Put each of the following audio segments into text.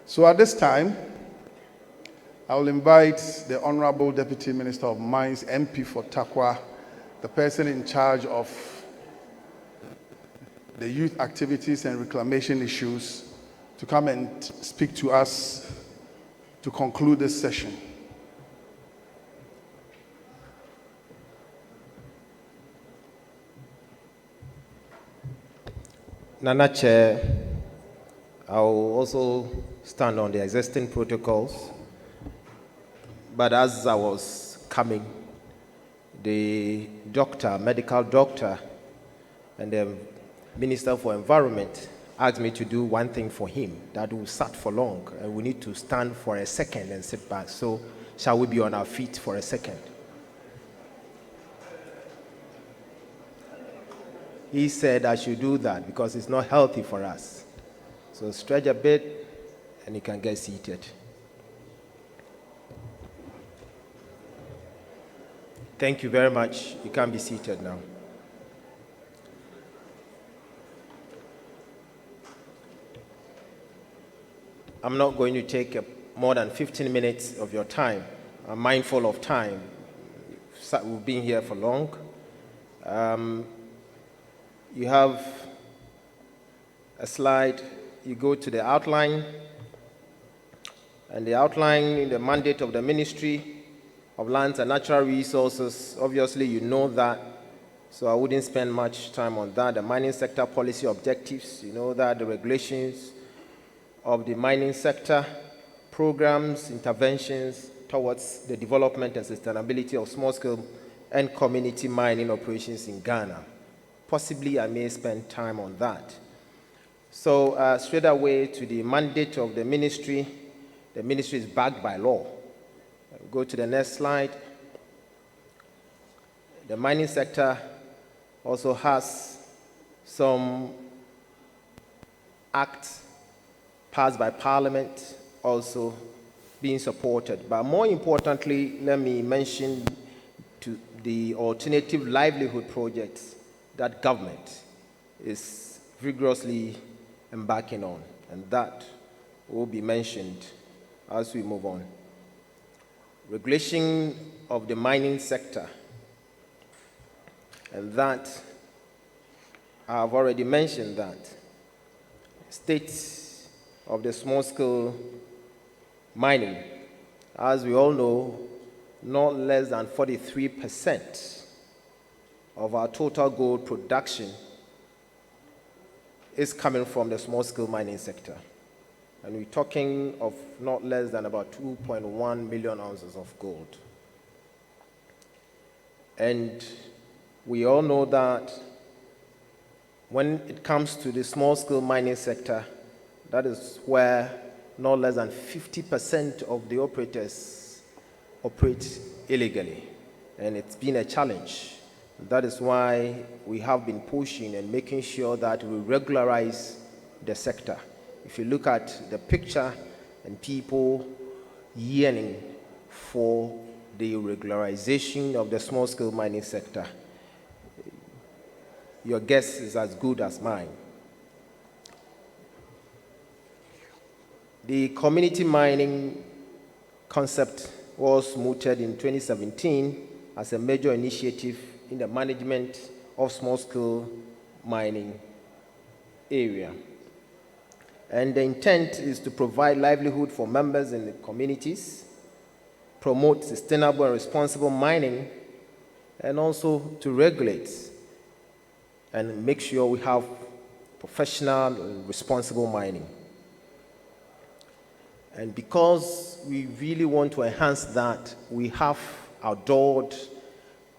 So at this time, I will invite the Honorable Deputy Minister of Mines, MP for Takwa, the person in charge of the youth activities and reclamation issues, to come and speak to us to conclude this session. Nana Chair, I will also stand on the existing protocols. But as I was coming, the medical doctor, and the Minister for Environment asked me to do one thing for him that will sat for long, and we need to stand for a second and sit back. So, shall we be on our feet for a second? He said I should do that because it's not healthy for us. So stretch a bit and you can get seated. Thank you very much. You can be seated now. I'm not going to take more than 15 minutes of your time. I'm mindful of time. We've been here for long. You have a slide. You go to the outline, and the outline in the mandate of the Ministry of Lands and Natural Resources, obviously you know that, so I wouldn't spend much time on that. The mining sector policy objectives, you know that, the regulations of the mining sector, programs, interventions towards the development and sustainability of small-scale and community mining operations in Ghana. Possibly I may spend time on that. So straight away to the mandate of the ministry. The ministry is backed by law. Go to the next slide. The mining sector also has some acts passed by Parliament also being supported. But more importantly, let me mention to the alternative livelihood projects that government is vigorously embarking on, and that will be mentioned as we move on. Regulation of the mining sector, and that I've already mentioned that. States of the small-scale mining, as we all know, not less than 43% of our total gold production is coming from the small-scale mining sector. And we're talking of not less than about 2.1 million ounces of gold. And we all know that when it comes to the small-scale mining sector, that is where not less than 50% of the operators operate illegally. And it's been a challenge. That is why we have been pushing and making sure that we regularize the sector. If you look at the picture and people yearning for the regularization of the small-scale mining sector, your guess is as good as mine. The community mining concept was mooted in 2017 as a major initiative in the management of small-scale mining area. And the intent is to provide livelihood for members in the communities, promote sustainable and responsible mining, and also to regulate and make sure we have professional and responsible mining. And because we really want to enhance that, we have adored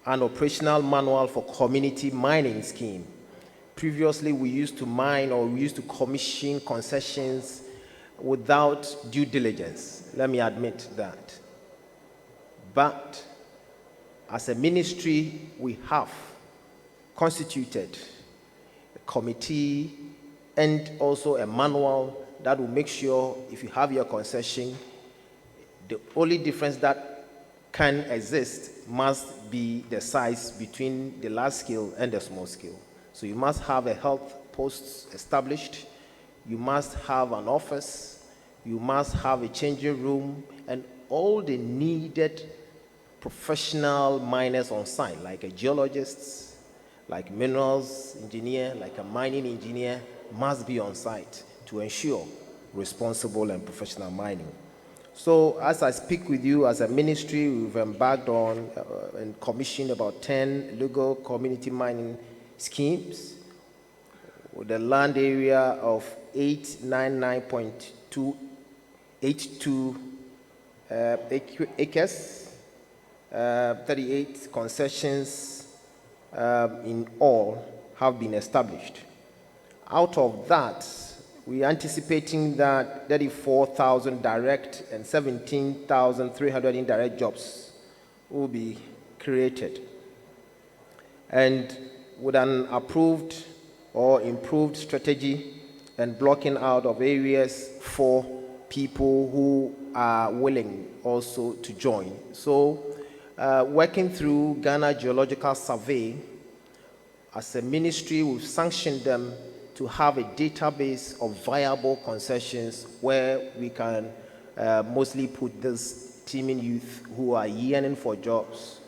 an operational manual for community mining scheme. Previously, we used to mine or we used to commission concessions without due diligence. Let me admit that. But as a ministry, we have constituted a committee and also a manual that will make sure if you have your concession, the only difference that can exist must be the size between the large scale and the small scale. So you must have a health post established, you must have an office, You must have a changing room and all the needed professional miners on site, like a geologist, like minerals engineer, like a mining engineer, must be on site to ensure responsible and professional mining. So as I speak with you as a ministry, we've embarked on and commissioned about 10 legal community mining schemes with a land area of 899.282 acres, 38 concessions in all have been established. Out of that, we are anticipating that 34,000 direct and 17,300 indirect jobs will be created. And with an approved or improved strategy and blocking out of areas for people who are willing also to join. So, working through Ghana Geological Survey, as a ministry, we've sanctioned them to have a database of viable concessions where we can mostly put these teeming youth who are yearning for jobs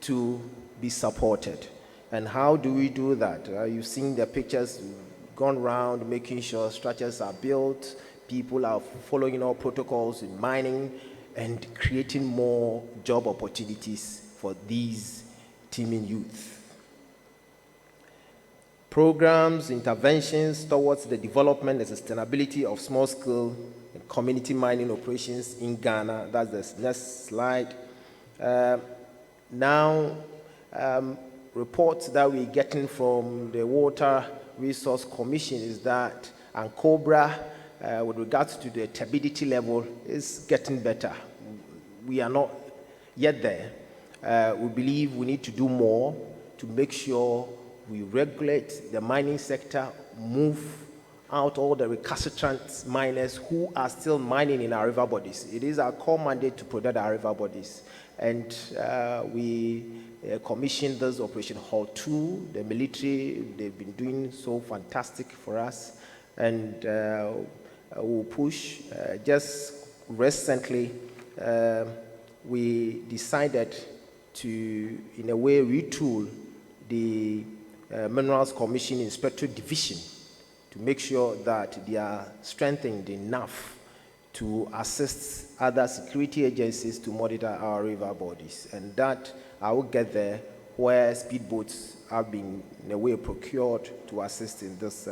to be supported. And how do we do that? You've seen the pictures, gone around making sure structures are built, people are following all protocols in mining and creating more job opportunities for these teeming youth. Programs, interventions towards the development and sustainability of small-scale and community mining operations in Ghana. That's the next slide. Reports that we're getting from the Water Resource Commission is that Cobra, with regards to the turbidity level, is getting better. We are not yet there. We believe we need to do more to make sure we regulate the mining sector, move out all the recalcitrant miners who are still mining in our river bodies. It is our core mandate to protect our river bodies. And we commissioned this Operation Hall 2, the military, they've been doing so fantastic for us. And we'll push. Just recently, we decided to, in a way, retool the Minerals Commission Inspectorate Division to make sure that they are strengthened enough to assist other security agencies to monitor our river bodies. And that I will get there where speedboats have been, in a way, procured to assist in this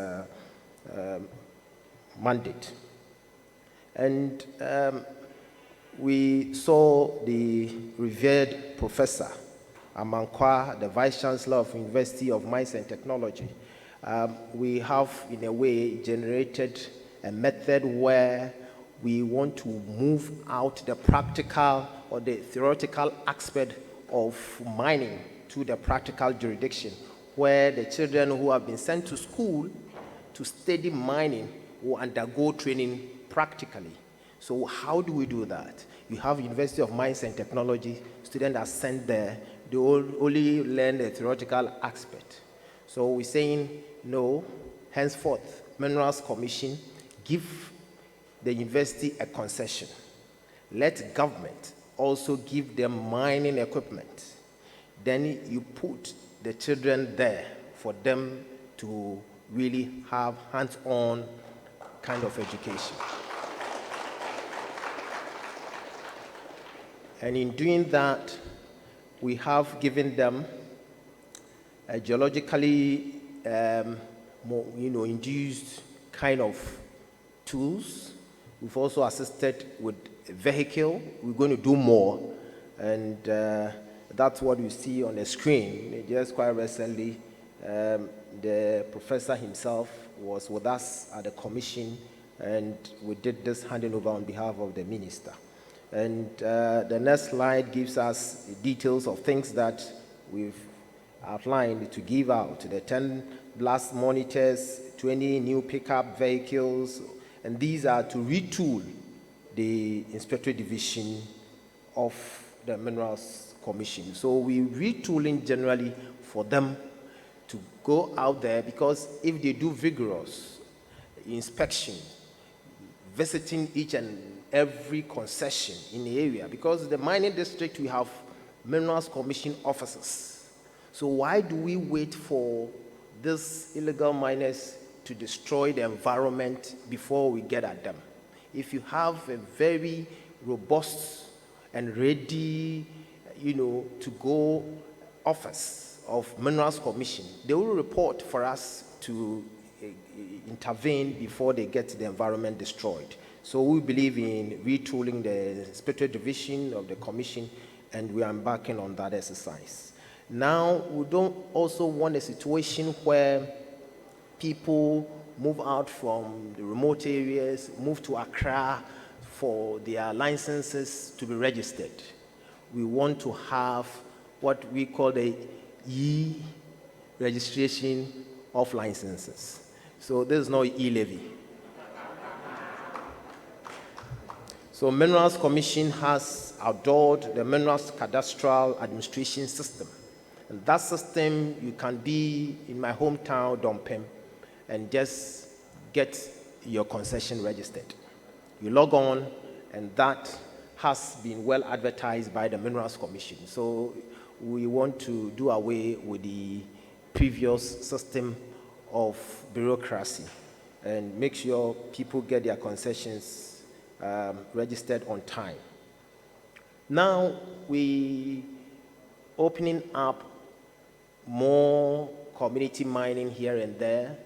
mandate. And we saw the revered Professor Amankwa, the Vice Chancellor of University of Mines and Technology. We have, in a way, generated a method where we want to move out the practical or the theoretical aspect of mining to the practical jurisdiction, where the children who have been sent to school to study mining will undergo training practically. So how do we do that? You have University of Mines and Technology, students are sent there, they only learn the theoretical aspect. So we're saying, no, henceforth, Minerals Commission, give the university a concession. Let government also give them mining equipment. Then you put the children there for them to really have hands-on kind of education. And in doing that, we have given them a geologically induced kind of tools. We've also assisted with a vehicle. We're going to do more. And that's what you see on the screen. Just quite recently, the professor himself was with us at the commission, and we did this handing over on behalf of the minister. And the next slide gives us details of things that we've outlined to give out. The 10 blast monitors, 20 new pickup vehicles, and these are to retool the Inspectorate Division of the Minerals Commission. So we're retooling generally for them to go out there, because if they do vigorous inspection, visiting each and every concession in the area, because the mining district, we have Minerals Commission officers. So why do we wait for these illegal miners to destroy the environment before we get at them? If you have a very robust and ready, to go office of Minerals Commission, they will report for us to intervene before they get the environment destroyed. So we believe in retooling the inspectorate division of the commission, and we are embarking on that exercise. Now, we don't also want a situation where people move out from the remote areas, move to Accra for their licenses to be registered. We want to have what we call the e-registration of licenses. So there's no e-levy. So Minerals Commission has adored the Minerals Cadastral Administration System. And that system, you can be in my hometown, Dompem, and just get your concession registered. You log on, and that has been well advertised by the Minerals Commission. So we want to do away with the previous system of bureaucracy and make sure people get their concessions registered on time. Now we opening up more community mining here and there.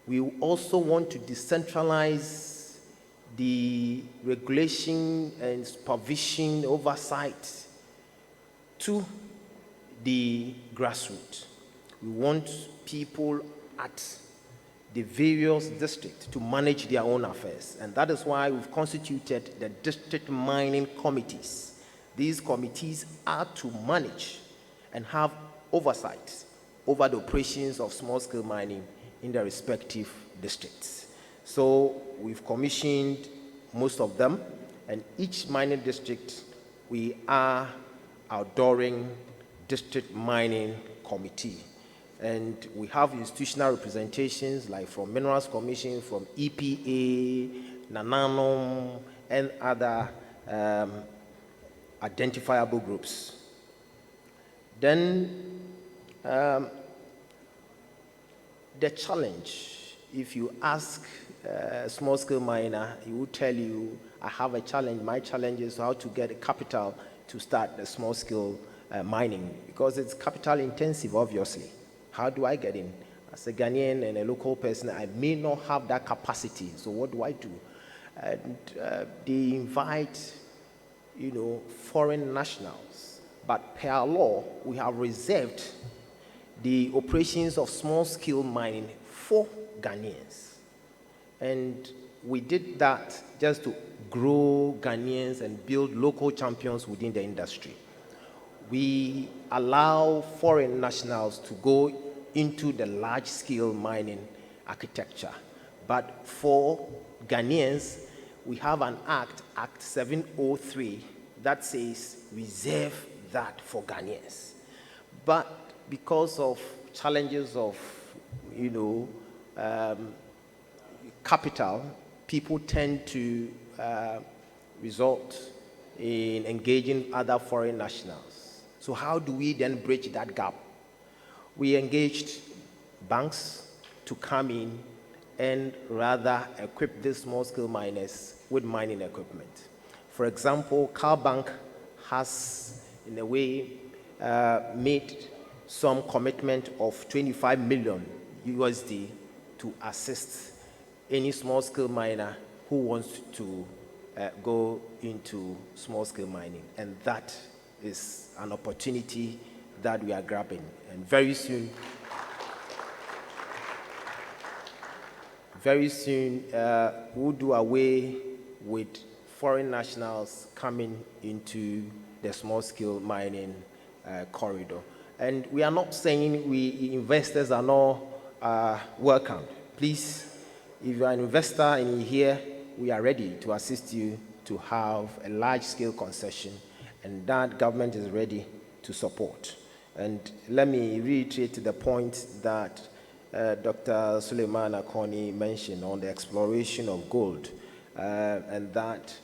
We also want to decentralize the regulation and supervision oversight to the grassroots. We want people at the various districts to manage their own affairs. And that is why we've constituted the district mining committees. These committees are to manage and have oversight over the operations of small-scale mining in their respective districts. So we've commissioned most of them, and each mining district, we are outdooring district mining committee. And we have institutional representations like from Minerals Commission, from EPA, NANANOM, and other identifiable groups. Then the challenge, if you ask a small-scale miner, he will tell you, I have a challenge. My challenge is how to get a capital to start the small-scale mining, because it's capital intensive, obviously. How do I get in? As a Ghanaian and a local person, I may not have that capacity. So what do I do? And they invite, foreign nationals. But per law, we have reserved the operations of small-scale mining for Ghanaians. And we did that just to grow Ghanaians and build local champions within the industry. We allow foreign nationals to go into the large-scale mining architecture. But for Ghanaians, we have an act, Act 703, that says reserve that for Ghanaians. But because of challenges of, capital, people tend to resort in engaging other foreign nationals. So how do we then bridge that gap? We engaged banks to come in and rather equip these small-scale miners with mining equipment. For example, Car Bank has, in a way, made some commitment of 25 million USD to assist any small-scale miner who wants to go into small-scale mining. And that is an opportunity that we are grabbing. And very soon, we'll do away with foreign nationals coming into the small-scale mining corridor. And we are not saying we investors are not welcome. Please, if you are an investor in here, we are ready to assist you to have a large-scale concession, and that government is ready to support. And let me reiterate the point that Dr. Suleiman Akoni mentioned on the exploration of gold. and that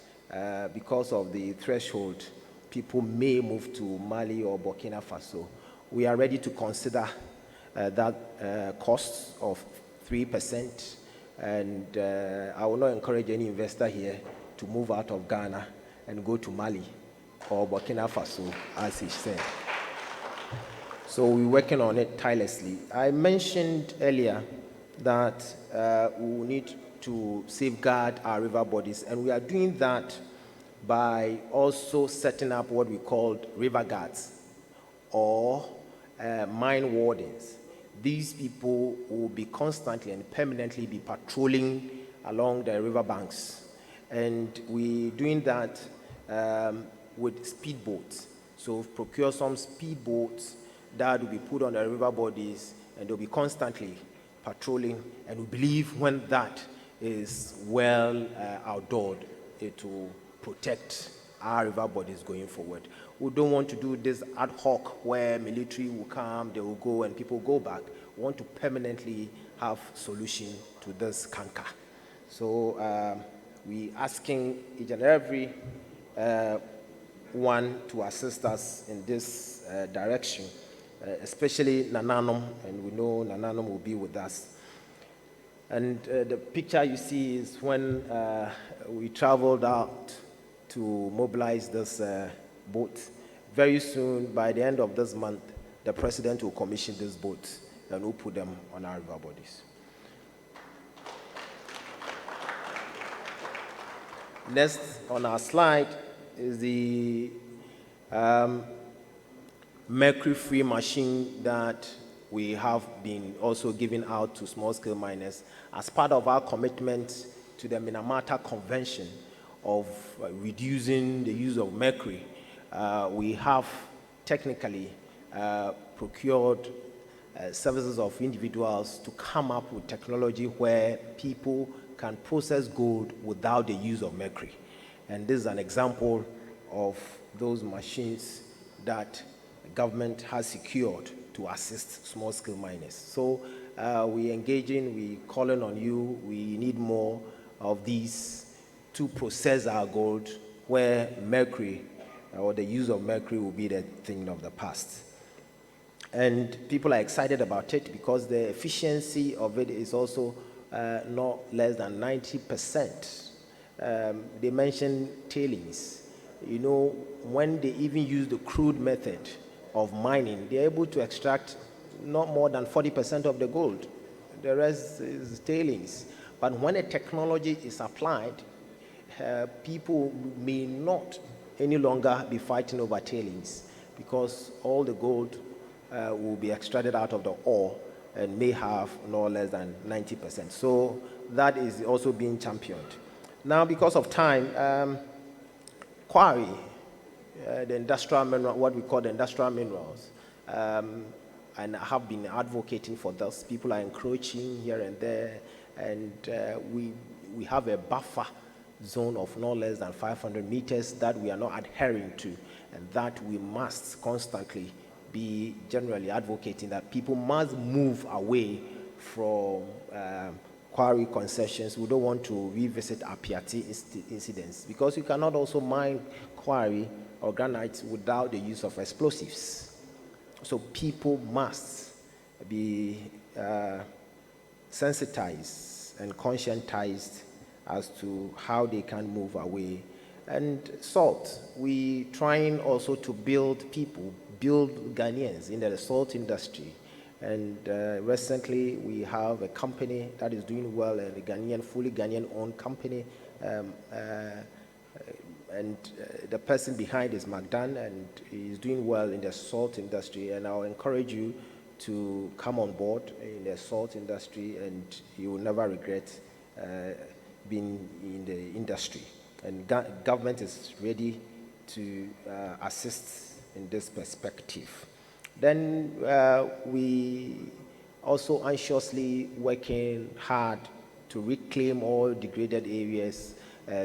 because of the threshold, people may move to Mali or Burkina Faso. We are ready to consider that cost of 3%, and I will not encourage any investor here to move out of Ghana and go to Mali or Burkina Faso, as he said. So we're working on it tirelessly. I mentioned earlier that we will need to safeguard our river bodies, and we are doing that by also setting up what we call river guards or mine wardens. These people will be constantly and permanently be patrolling along the river banks, and we're doing that with speedboats. So procure some speedboats that will be put on the river bodies, and they'll be constantly patrolling, and we believe when that is well outdoored, it will protect our river bodies going forward. We don't want to do this ad hoc where military will come, they will go, and people go back. We want to permanently have solution to this canker. So we asking each and every one to assist us in this direction, especially Nananom, and we know Nananom will be with us. And the picture you see is when we traveled out to mobilize this boat. Very soon, by the end of this month, the president will commission these boats and we'll put them on our river bodies. Next on our slide is the mercury-free machine that we have been also giving out to small-scale miners as part of our commitment to the Minamata Convention of reducing the use of mercury. We have technically procured services of individuals to come up with technology where people can process gold without the use of mercury. And this is an example of those machines that the government has secured to assist small-scale miners. So we're engaging, we're calling on you, we need more of these to process our gold where mercury or the use of mercury will be the thing of the past. And people are excited about it because the efficiency of it is also not less than 90%. They mentioned tailings. You know, when they even use the crude method of mining, they're able to extract not more than 40% of the gold. The rest is tailings. But when a technology is applied, people may not any longer be fighting over tailings because all the gold will be extracted out of the ore and may have no less than 90%. So that is also being championed. Now, because of time, quarry, the industrial mineral, what we call the industrial minerals, and I have been advocating for this. People are encroaching here and there, and we have a buffer zone of no less than 500 meters that we are not adhering to, and that we must constantly be generally advocating that people must move away from quarry concessions. We don't want to revisit Apiati incidents because you cannot also mine quarry or granite without the use of explosives. So people must be sensitized and conscientized as to how they can move away. And salt, we trying also to build people, build Ghanaians in the salt industry. And recently we have a company that is doing well, a Ghanaian, fully Ghanaian owned company. And the person behind is Magdan, and he's doing well in the salt industry. And I'll encourage you to come on board in the salt industry, and you will never regret being in the industry. And government is ready to assist in this perspective. Then we also anxiously working hard to reclaim all degraded areas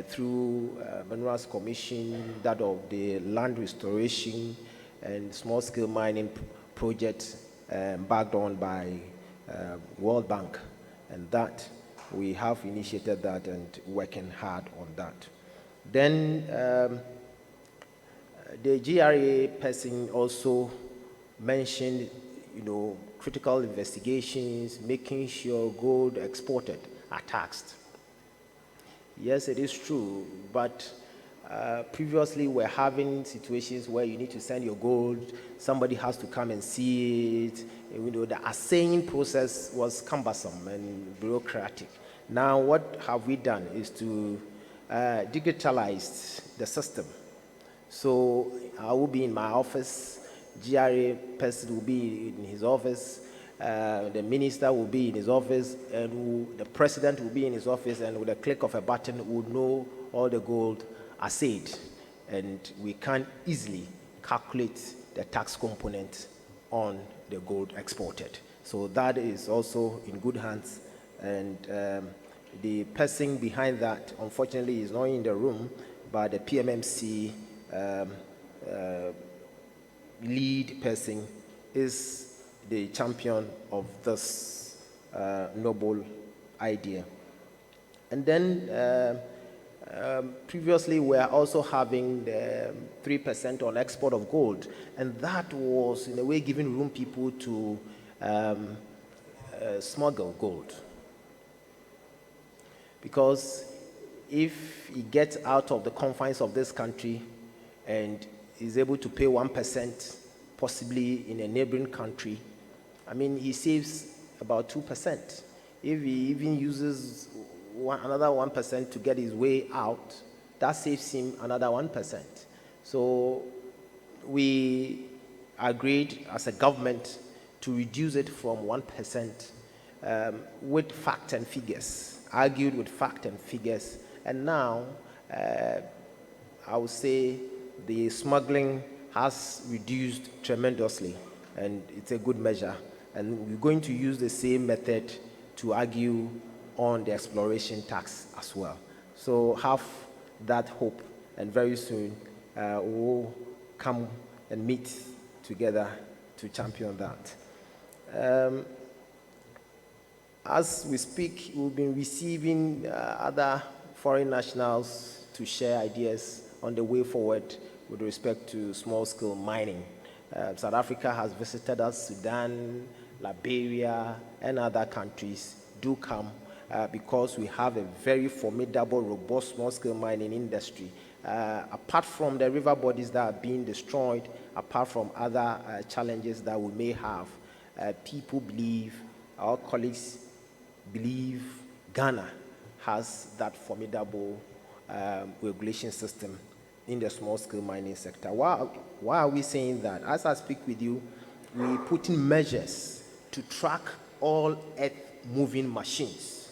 through Minerals Commission, that of the land restoration and small-scale mining project backed on by World Bank, and that we have initiated that and working hard on that. Then the GRA person also mentioned, critical investigations, making sure gold exported are taxed. Yes, it is true, but previously we're having situations where you need to send your gold, somebody has to come and see it. The assaying process was cumbersome and bureaucratic. Now what have we done is to digitalize the system. So I will be in my office, GRA person will be in his office, the minister will be in his office, and the president will be in his office, and with a click of a button, we'll know all the gold assayed, and we can easily calculate the tax component on the gold exported. So that is also in good hands, and the person behind that, unfortunately, is not in the room, but the PMMC lead person is the champion of this noble idea. And then previously we are also having the 3% on export of gold, and that was in a way giving room people to smuggle gold. Because if he gets out of the confines of this country and is able to pay 1%, possibly in a neighboring country, I mean, he saves about 2%. If he even uses another 1% to get his way out, that saves him another 1%. So we agreed as a government to reduce it from 1% with fact and figures, argued with fact and figures, and now I would say the smuggling has reduced tremendously, and it's a good measure. And we're going to use the same method to argue on the exploration tax as well. So have that hope, and very soon we'll come and meet together to champion that. As we speak, we've been receiving other foreign nationals to share ideas on the way forward with respect to small-scale mining. South Africa has visited us, Sudan, Liberia, and other countries do come because we have a very formidable, robust small-scale mining industry. Apart from the river bodies that are being destroyed, apart from other challenges that we may have, people believe, our colleagues believe, Ghana has that formidable regulation system in the small-scale mining sector. Why are we saying that? As I speak with you, we put in measures to track all earth-moving machines,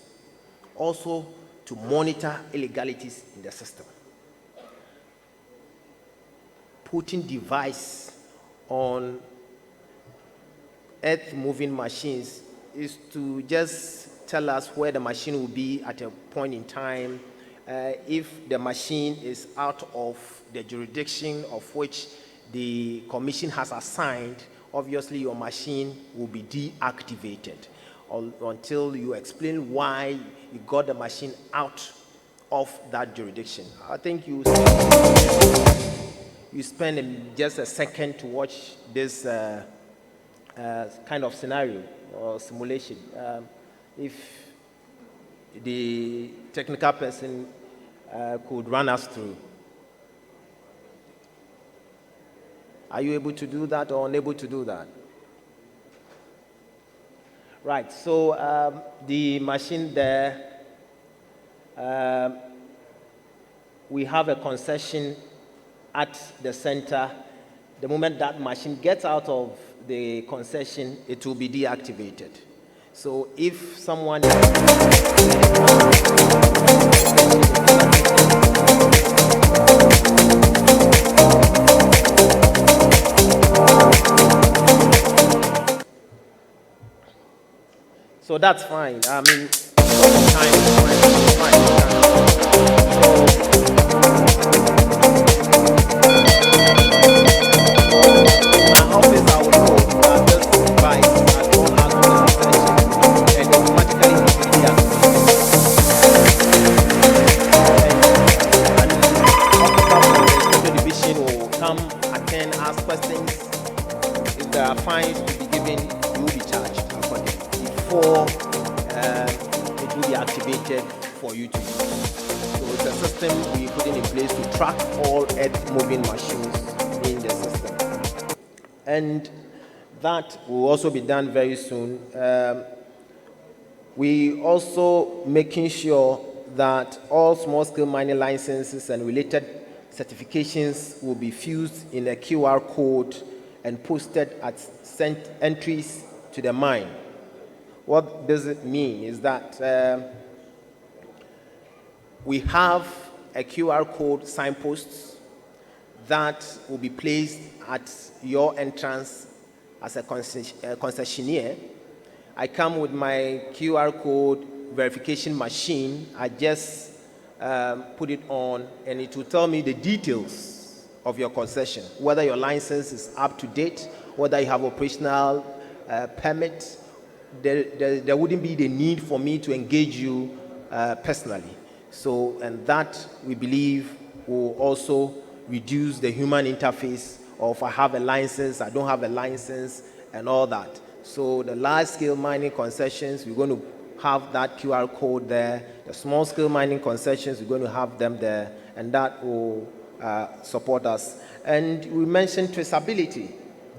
also to monitor illegalities in the system. Putting device on earth-moving machines is to just tell us where the machine will be at a point in time. If the machine is out of the jurisdiction of which the commission has assigned, obviously your machine will be deactivated until you explain why you got the machine out of that jurisdiction. I think you spend just a second to watch this kind of scenario or simulation. If the technical person could run us through. Are you able to do that or unable to do that? Right, so the machine there, we have a concession at the center. The moment that machine gets out of the concession, it will be deactivated. So if someone so that's fine. I mean, time is fine. My office, I would go that this device has gone out of the concession and automatically deactivated. fines will be given, you will be charged accordingly before it will be activated for you to use. So it's a system we're putting in place to track all earth-moving machines in the system. And that will also be done very soon. We also making sure that all small-scale mining licenses and related certifications will be fused in a QR code and posted at entries to the mine. What does it mean is that we have a QR code signposts that will be placed at your entrance as a concessionaire. I come with my QR code verification machine. I just put it on, and it will tell me the details of your concession, whether your license is up to date, whether you have operational permit. There wouldn't be the need for me to engage you personally. So, and that we believe will also reduce the human interface of I have a license, I don't have a license, and all that. So the large-scale mining concessions, we're going to have that QR code there. The small-scale mining concessions, we're going to have them there, and that will support us. And we mentioned traceability.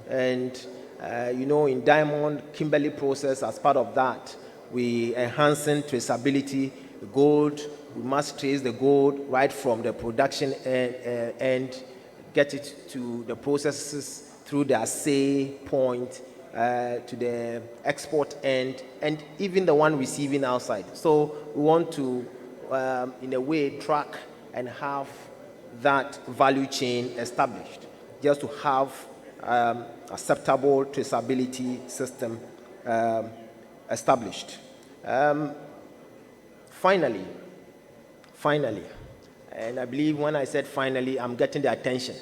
And, in Diamond Kimberley process, as part of that, we enhancing traceability. The gold, we must trace the gold right from the production end, get it to the processes through the assay point, to the export end, and even the one receiving outside. So we want to, in a way, track and have that value chain established, just to have acceptable traceability system established. Finally, and I believe when I said finally, I'm getting the attention.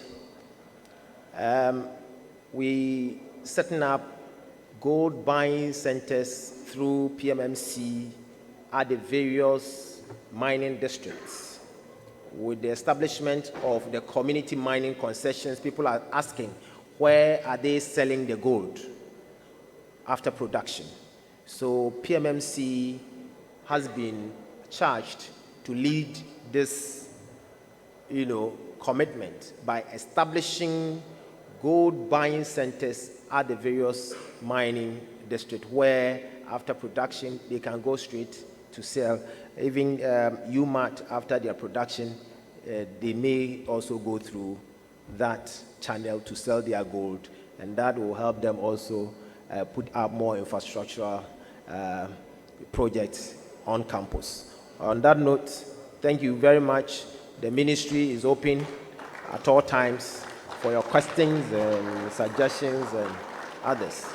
We setting up gold buying centers through PMMC at the various mining districts. With the establishment of the community mining concessions, people are asking, where are they selling the gold after production? So PMMC has been charged to lead this, commitment by establishing gold buying centers at the various mining districts where after production they can go straight to sell. Even UMAT, after their production, they may also go through that channel to sell their gold, and that will help them also put up more infrastructural projects on campus. On that note, thank you very much. The ministry is open at all times for your questions and suggestions and others.